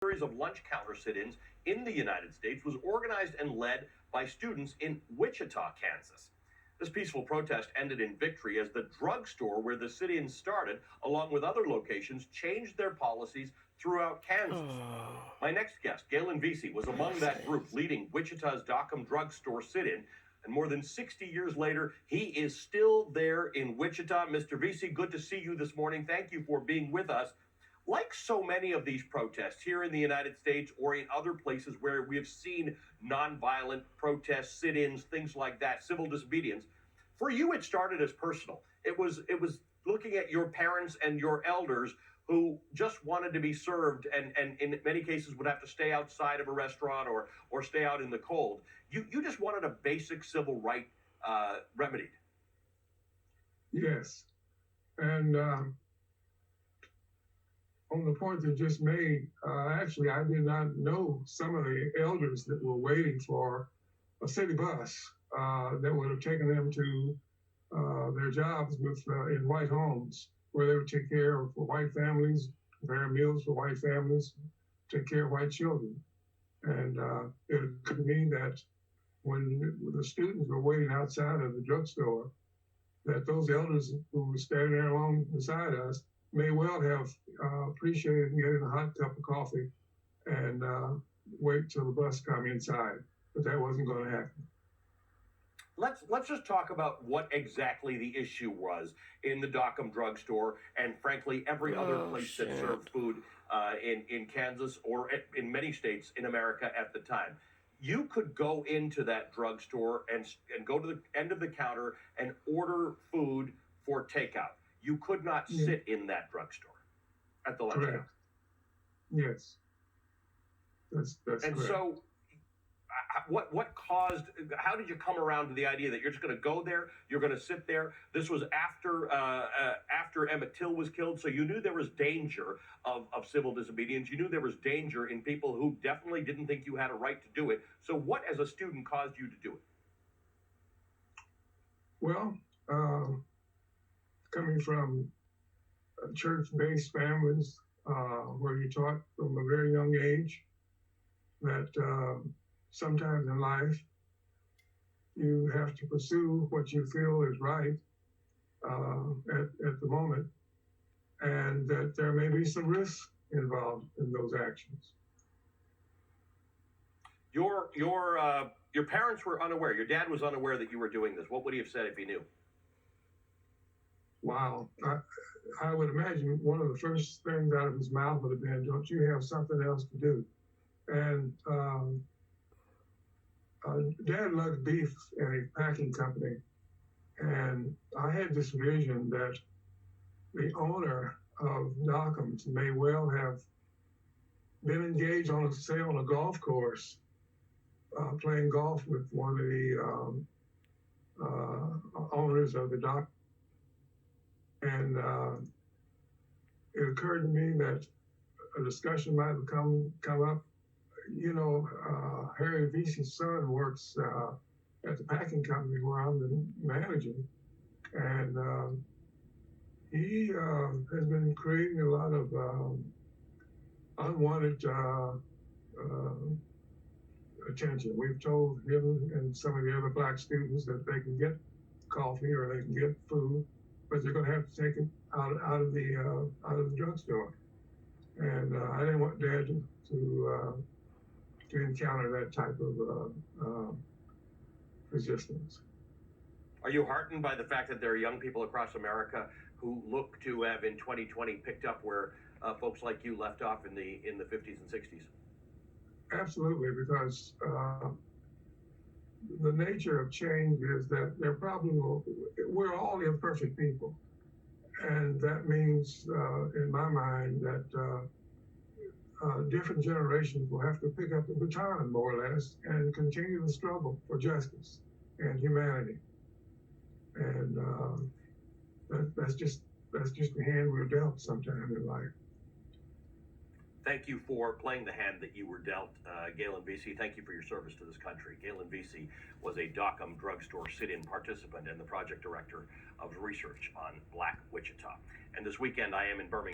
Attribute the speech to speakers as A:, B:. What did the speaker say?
A: series of lunch counter sit-ins in the United States was organized and led by students in Wichita, Kansas. This peaceful protest ended in victory as the drugstore where the sit-in started, along with other locations, changed their policies throughout Kansas. My next guest, Galyn, was among that group leading Wichita's Dockum drugstore sit-in, and more than 60 years later, he is still there in Wichita. Mr. Vesey, good to see you this morning. Thank you for being with us. Like so many of these protests here in the United States or in other places where we have seen nonviolent protests, sit-ins, things like that, civil disobedience, for you it started as personal. It was looking at your parents and your elders who just wanted to be served and in many cases would have to stay outside of a restaurant or stay out in the cold. You just wanted a basic civil right remedied.
B: Yes. And on the point that you just made, actually, I did not know some of the elders that were waiting for a city bus that would have taken them to their jobs in white homes, where they would take care of white families, prepare meals for white families, take care of white children. And it could mean that when the students were waiting outside of the drugstore, that those elders who were standing there along beside us may well have appreciated getting a hot cup of coffee and wait till the bus come inside. But that wasn't going to happen.
A: Let's just talk about what exactly the issue was in the Dockum drugstore and, frankly, every other place that served food in Kansas or in many states in America at the time. You could go into that drugstore and go to the end of the counter and order food for takeout. You could not sit in that drugstore at the lunch counter.
B: Yes, that's
A: and
B: correct.
A: So, what caused? How did you come around to the idea that you're just going to go there? You're going to sit there. This was after Emmett Till was killed, so you knew there was danger of civil disobedience. You knew there was danger in people who definitely didn't think you had a right to do it. So, what, as a student, caused you to do it?
B: Well, coming from church-based families where you're taught from a very young age that sometimes in life you have to pursue what you feel is right at the moment, and that there may be some risk involved in those actions.
A: Your parents were unaware. Your dad was unaware that you were doing this. What would he have said if he knew?
B: Wow. I would imagine one of the first things out of his mouth would have been, "Don't you have something else to do?" And Dad loved beef at a packing company. And I had this vision that the owner of Dockum may well have been engaged on a golf course, playing golf with one of the owners of the Dockum. And it occurred to me that a discussion might have come up. You know, Harry Vesey's son works at the packing company where I'm the manager, and he has been creating a lot of unwanted attention. We've told him and some of the other black students that they can get coffee or they can get food, but they're going to have to take it out of the drugstore. And I didn't want Dad to encounter that type of resistance.
A: Are you heartened by the fact that there are young people across America who look to have in 2020 picked up where folks like you left off in the 50s and 60s?
B: Absolutely, because the nature of change is that we're all imperfect people. And that means, in my mind, that different generations will have to pick up the baton, more or less, and continue the struggle for justice and humanity. And that's just the hand we're dealt sometime in life.
A: Thank you for playing the hand that you were dealt, Galyn Vesey. Thank you for your service to this country. Galyn Vesey was a Dockum drugstore sit-in participant and the project director of research on Black Wichita. And this weekend I am in Birmingham.